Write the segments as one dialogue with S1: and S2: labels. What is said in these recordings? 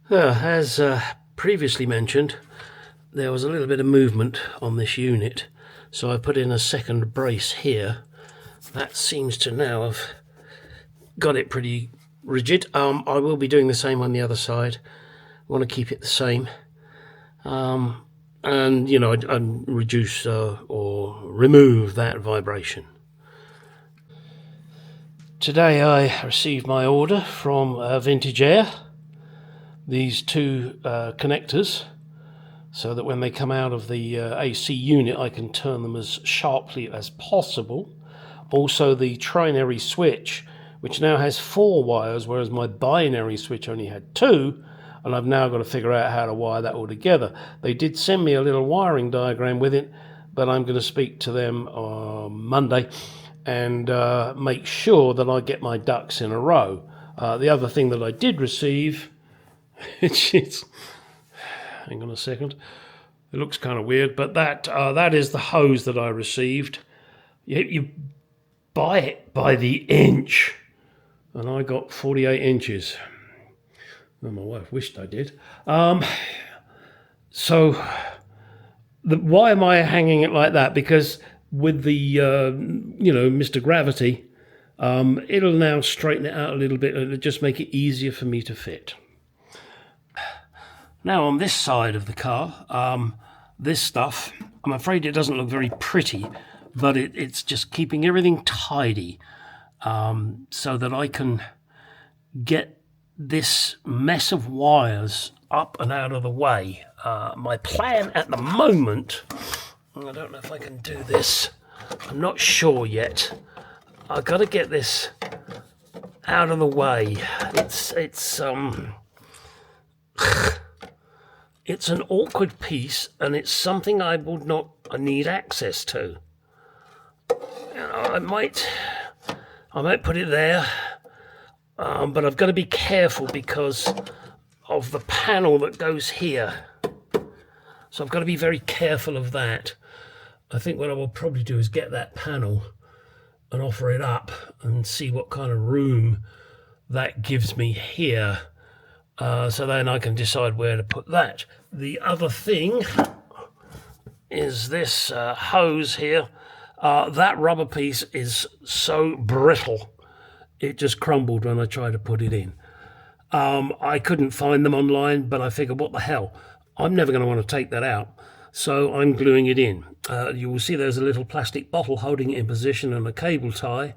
S1: As previously mentioned, there was a little bit of movement on this unit, so I put in a second brace here. That seems to now have got it pretty rigid. I will be doing the same on the other side. I want to keep it the same. And, you know, I reduce or remove that vibration. Today I received my order from Vintage Air. These two connectors, so that when they come out of the AC unit I can turn them as sharply as possible. Also the trinary switch, which now has 4 wires, whereas my binary switch only had 2, and I've now got to figure out how to wire that all together. They did send me a little wiring diagram with it, but I'm going to speak to them on Monday and make sure that I get my ducks in a row. The other thing that I did receive, it's hang on a second, it looks kind of weird, but that is the hose that I received. You buy it by the inch, and I got 48 inches. Well, my wife wished I did. So why am I hanging it like that? Because with the Mr. Gravity, it'll now straighten it out a little bit, and it'll just make it easier for me to fit. Now on this side of the car, this stuff, I'm afraid it doesn't look very pretty, but it's just keeping everything tidy, so that I can get this mess of wires up and out of the way. My plan at the moment, I don't know if I can do this, I'm not sure yet. I've got to get this out of the way. It's an awkward piece, and it's something I need access to. I might put it there, but I've got to be careful because of the panel that goes here. So I've got to be very careful of that. I think what I will probably do is get that panel and offer it up and see what kind of room that gives me here. So then I can decide where to put that. The other thing is this hose here. That rubber piece is so brittle, it just crumbled when I tried to put it in. I couldn't find them online, but I figured, what the hell? I'm never going to want to take that out. So I'm gluing it in. You will see there's a little plastic bottle holding it in position and a cable tie.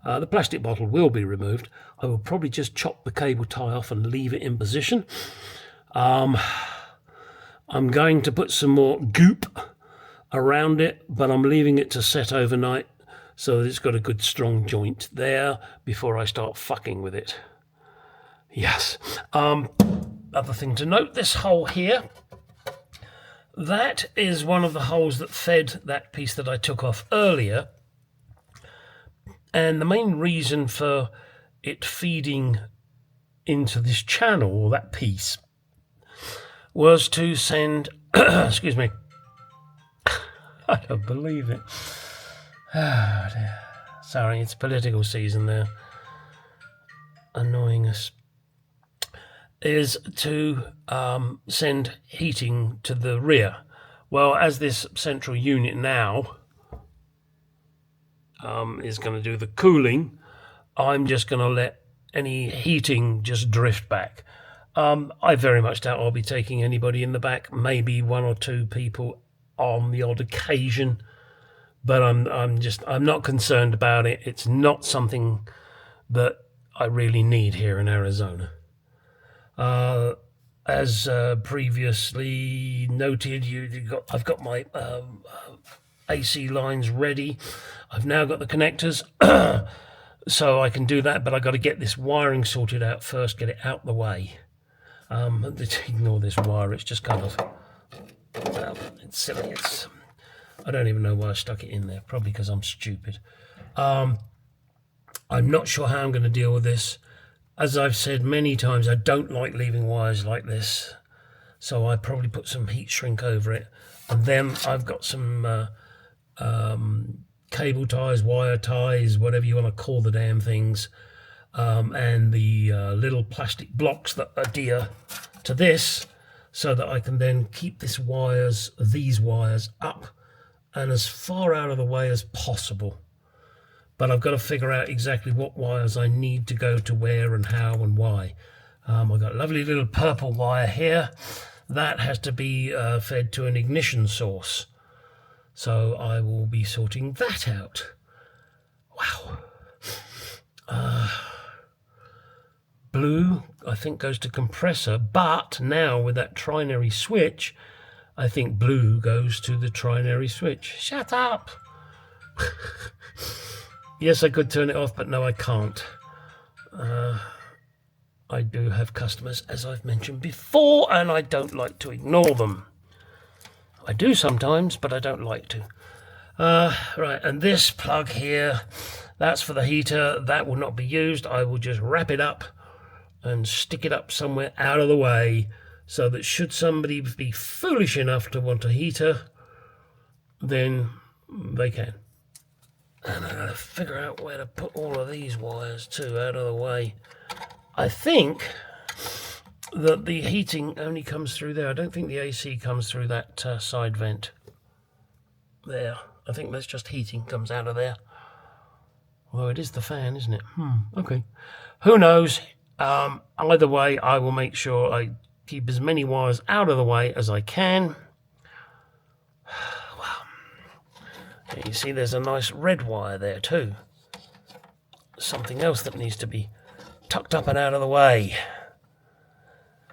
S1: The plastic bottle will be removed. I will probably just chop the cable tie off and leave it in position. I'm going to put some more goop around it, but I'm leaving it to set overnight so that it's got a good strong joint there before I start fucking with it. Yes. Other thing to note, this hole here, that is one of the holes that fed that piece that I took off earlier. And the main reason for it feeding into this channel, or that piece, was to send, excuse me, I don't believe it. Oh dear. Sorry, it's political season there. Annoying us. Is to send heating to the rear. Well, as this central unit now is going to do the cooling, I'm just going to let any heating just drift back. I very much doubt I'll be taking anybody in the back, maybe 1 or 2 people on the odd occasion, but I'm not concerned about it. It's not something that I really need here in Arizona. As previously noted, I've got my AC lines ready. I've now got the connectors, so I can do that, but I've got to get this wiring sorted out first, get it out the way. Ignore this wire, it's just kind of, it's silly. I don't even know why I stuck it in there, probably because I'm stupid. I'm not sure how I'm going to deal with this. As I've said many times, I don't like leaving wires like this, so I probably put some heat shrink over it. And then I've got some cable ties, wire ties, whatever you want to call the damn things, and the little plastic blocks that adhere to this, so that I can then keep these wires up and as far out of the way as possible. But I've got to figure out exactly what wires I need to go to where and how and why. I've got a lovely little purple wire here. That has to be fed to an ignition source. So I will be sorting that out. Wow. Blue, I think, goes to compressor, but now with that trinary switch, I think blue goes to the trinary switch. Shut up! Yes, I could turn it off, but no, I can't. I do have customers, as I've mentioned before, and I don't like to ignore them. I do sometimes, but I don't like to. Right, and this plug here, that's for the heater. That will not be used. I will just wrap it up and stick it up somewhere out of the way, so that should somebody be foolish enough to want a heater, then they can. And I'm going to figure out where to put all of these wires too, out of the way. I think that the heating only comes through there. I don't think the AC comes through that side vent there. I think that's just heating comes out of there. Although it is the fan, isn't it? Okay. Who knows? Either way, I will make sure I keep as many wires out of the way as I can. Wow. You see there's a nice red wire there too. Something else that needs to be tucked up and out of the way.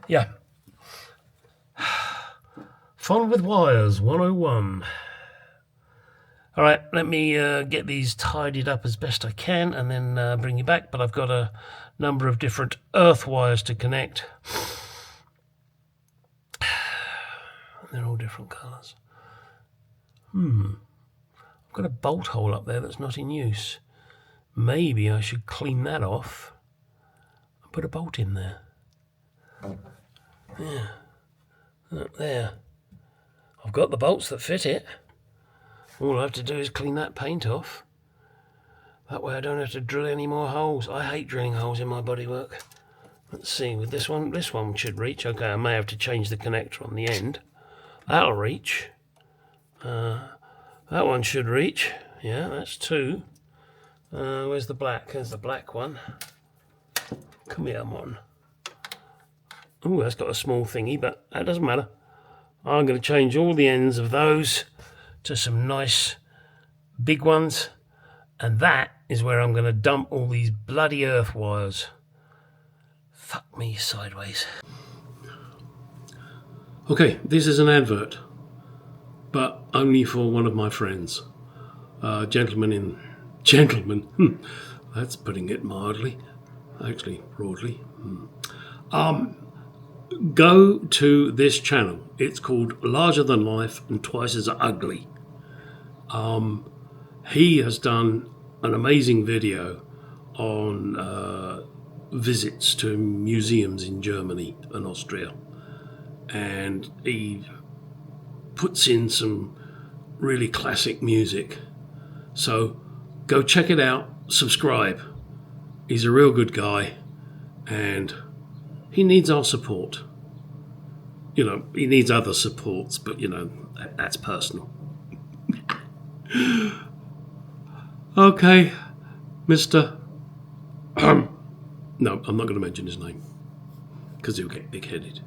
S1: Yeah. Fun with wires 101. All right, let me get these tidied up as best I can and then bring you back. But I've got a number of different earth wires to connect. They're all different colours. I've got a bolt hole up there that's not in use. Maybe I should clean that off and put a bolt in there. Yeah, up there. I've got the bolts that fit it. All I have to do is clean that paint off. That way I don't have to drill any more holes. I hate drilling holes in my bodywork. Let's see, with this one should reach. Okay, I may have to change the connector on the end. That'll reach. That one should reach. Yeah, that's two. Where's the black? There's the black one. Come here, on. Oh, that's got a small thingy, but that doesn't matter. I'm going to change all the ends of those to some nice big ones, and that is where I'm going to dump all these bloody earth wires. Fuck me sideways. Okay, this is an advert, but only for one of my friends. Gentleman, that's putting it mildly, actually broadly. Go to this channel. It's called Larger Than Life and Twice as Ugly. He has done an amazing video on visits to museums in Germany and Austria, and he puts in some really classic music. So go check it out, subscribe. He's a real good guy, and he needs our support. You know, he needs other supports, but you know, that's personal. Okay, Mr. No, I'm not going to mention his name because he'll get big-headed.